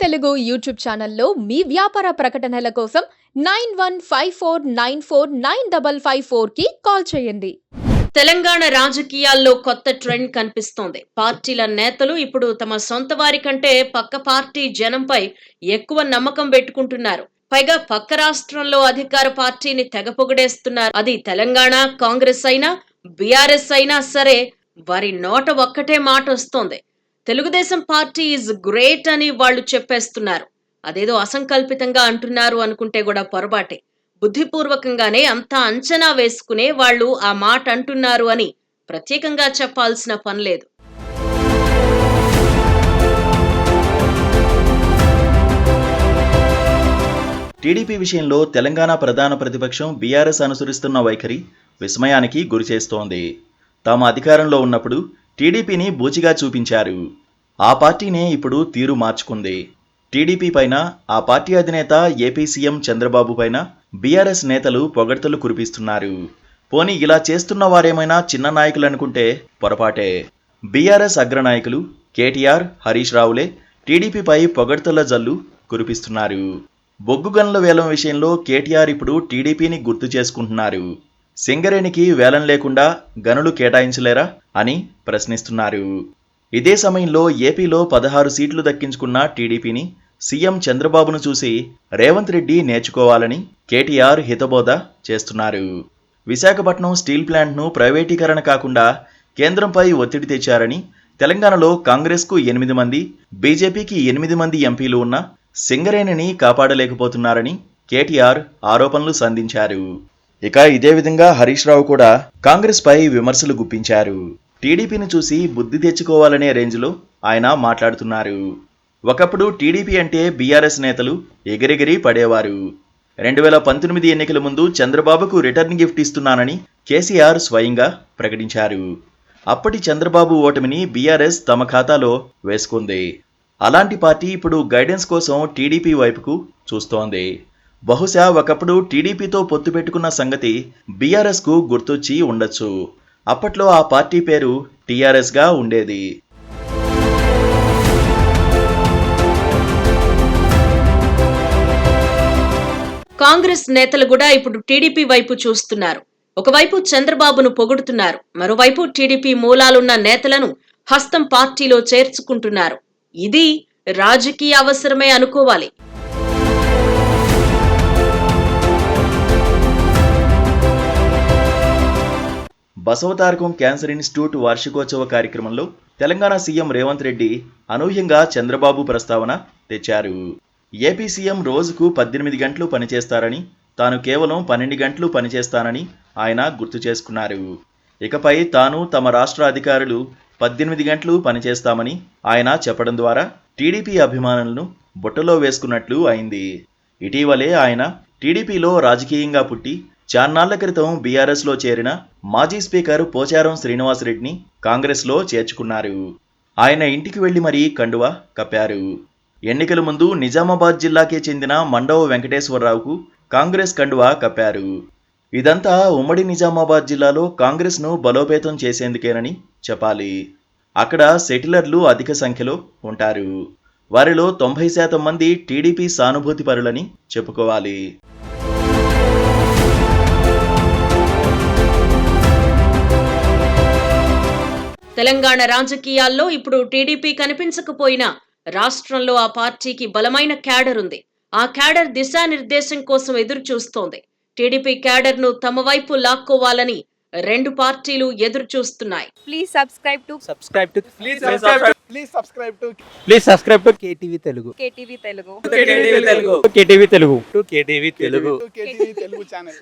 Telugu YouTube ఛానల్లో మీ వ్యాపార ప్రకటనల కోసం 9154949554కి కాల్ చేయండి. తెలంగాణ రాజకీయాల్లో కొత్త ట్రెండ్ కనిపిస్తోంది. పార్టీల నేతలు ఇప్పుడు తమ సొంత వారి కంటే పక్క పార్టీ జనంపై ఎక్కువ నమ్మకం పెట్టుకుంటున్నారు. పైగా పక్క రాష్ట్రంలో అధికార పార్టీని తెగ పొగిడేస్తున్నారు. అది తెలంగాణ కాంగ్రెస్ అయినా బీఆర్ఎస్ అయినా సరే వారి నోట ఒక్కటే మాట వస్తోంది. తెలుగుదేశం పార్టీ ఈజ్ గ్రేట్ అని వాళ్ళు చెప్పేస్తున్నారు. అదేదో అసంకల్పితంగా అంటున్నారు అనుకుంటే కూడా పొరపాటే. బుద్ధిపూర్వకంగానే అంతా అంచనా వేసుకునే వాళ్ళు ఆ మాట అంటున్నారు అని ప్రత్యేకంగా చెప్పాల్సిన పనిలేదు. టీడీపీ విషయంలో తెలంగాణ ప్రధాన ప్రతిపక్షం బీఆర్ఎస్ అనుసరిస్తున్న వైఖరి విస్మయానికి గురిచేస్తోంది. తాము అధికారంలో ఉన్నప్పుడు టీడీపీని బూచిగా చూపించారు. ఆ పార్టీనే ఇప్పుడు తీరు మార్చుకుంది. టీడీపీ పైన ఆ పార్టీ అధినేత ఏపీ సీఎం చంద్రబాబు పైన బీఆర్ఎస్ నేతలు పొగడ్తలు కురిపిస్తున్నారు. పోనీ ఇలా చేస్తున్న వారేమైనా చిన్న నాయకులు అనుకుంటే పొరపాటే. బీఆర్ఎస్ అగ్రనాయకులు కేటీఆర్, హరీష్ రావులే టీడీపీపై పొగడ్తల జల్లు కురిపిస్తున్నారు. బొగ్గు గనుల వేలం విషయంలో కేటీఆర్ ఇప్పుడు టీడీపీని గుర్తు చేసుకుంటున్నారు. సింగరేణికి వేలం లేకుండా గనులు కేటాయించలేరా అని ప్రశ్నిస్తున్నారు. ఇదే సమయంలో ఏపీలో 16 సీట్లు దక్కించుకున్న టీడీపీని సీఎం చంద్రబాబును చూసి రేవంత్ రెడ్డి నేర్చుకోవాలని కేటీఆర్ హితబోధ చేస్తున్నారు. విశాఖపట్నం స్టీల్ ప్లాంట్ను ప్రైవేటీకరణ కాకుండా కేంద్రంపై ఒత్తిడి తెచ్చారని, తెలంగాణలో కాంగ్రెస్కు 8 మంది, బీజేపీకి 8 మంది ఎంపీలు ఉన్న సింగరేణిని కాపాడలేకపోతున్నారని కేటీఆర్ ఆరోపణలు సంధించారు. ఇక ఇదే విధంగా హరీష్ రావు కూడా కాంగ్రెస్ పై విమర్శలు గుప్పించారు. టీడీపీని చూసి బుద్ధి తెచ్చుకోవాలనే రేంజ్లో ఆయన మాట్లాడుతున్నారు. ఒకప్పుడు టీడీపీ అంటే బీఆర్ఎస్ నేతలు ఎగిరెగిరి పడేవారు. 2019 ఎన్నికల ముందు చంద్రబాబుకు రిటర్న్ గిఫ్ట్ ఇస్తున్నానని కేసీఆర్ స్వయంగా ప్రకటించారు. అప్పటి చంద్రబాబు ఓటమిని బీఆర్ఎస్ తమ ఖాతాలో వేసుకుంది. అలాంటి పార్టీ ఇప్పుడు గైడెన్స్ కోసం టీడీపీ వైపుకు చూస్తోంది. బహుశా ఒకప్పుడు టీడీపీతో పొత్తు పెట్టుకున్న సంగతి బీఆర్ఎస్కు గుర్తొచ్చి ఉండొచ్చు. అప్పట్లో ఆ పార్టీ పేరు టీఆర్ఎస్గా ఉండేది. కాంగ్రెస్ నేతలు కూడా ఇప్పుడు టీడీపీ వైపు చూస్తున్నారు. ఒకవైపు చంద్రబాబును పొగుడుతున్నారు, మరోవైపు టీడీపీ మూలాలున్న నేతలను హస్తం పార్టీలో చేర్చుకుంటున్నారు. ఇది రాజకీయ అవసరమే అనుకోవాలి. బసవతారకం క్యాన్సర్ ఇన్స్టిట్యూట్ వార్షికోత్సవ కార్యక్రమంలో తెలంగాణ సీఎం రేవంత్ రెడ్డి అనూహ్యంగా చంద్రబాబు ప్రస్తావన తెచ్చారు. ఏపీ సీఎం రోజుకు 18 గంటలు పనిచేస్తారని, తాను కేవలం 12 గంటలు పనిచేస్తానని ఆయన గుర్తు చేసుకున్నారు. ఇకపై తాను తమ రాష్ట్ర అధికారులు 18 గంటలు పనిచేస్తామని ఆయన చెప్పడం ద్వారా టీడీపీ అభిమానులను బుట్టలో వేసుకున్నట్లు అయింది. ఇటీవలే ఆయన టీడీపీలో రాజకీయంగా పుట్టి చాన్నాళ్ల క్రితం బీఆర్ఎస్లో చేరిన మాజీ స్పీకర్ పోచారం శ్రీనివాసరెడ్డిని కాంగ్రెస్లో చేర్చుకున్నారు. ఆయన ఇంటికి వెళ్లి మరీ కండువా కప్పారు. ఎన్నికల ముందు నిజామాబాద్ జిల్లాకే చెందిన మండవ వెంకటేశ్వరరావుకు కాంగ్రెస్ కండువా కప్పారు. ఇదంతా ఉమ్మడి నిజామాబాద్ జిల్లాలో కాంగ్రెస్ను బలోపేతం చేసేందుకేనని చెప్పాలి. అక్కడ సెటిలర్లు అధిక సంఖ్యలో ఉంటారు. వారిలో 90% మంది టీడీపీ సానుభూతి పరులని చెప్పుకోవాలి. తెలంగాణ రాజకీయాల్లో ఇప్పుడు టీడీపీ కనిపించకపోయినా రాష్ట్రంలో ఆ పార్టీకి బలమైన క్యాడర్ ఉంది. ఆ క్యాడర్ దిశానిర్దేశం కోసం ఎదురు చూస్తోంది. టీడీపీ క్యాడర్ ను తమ వైపు లాక్కోవాలని రెండు పార్టీలు ఎదురు చూస్తున్నాయి. Please subscribe to KTV Telugu. KTV Telugu. KTV Telugu channel.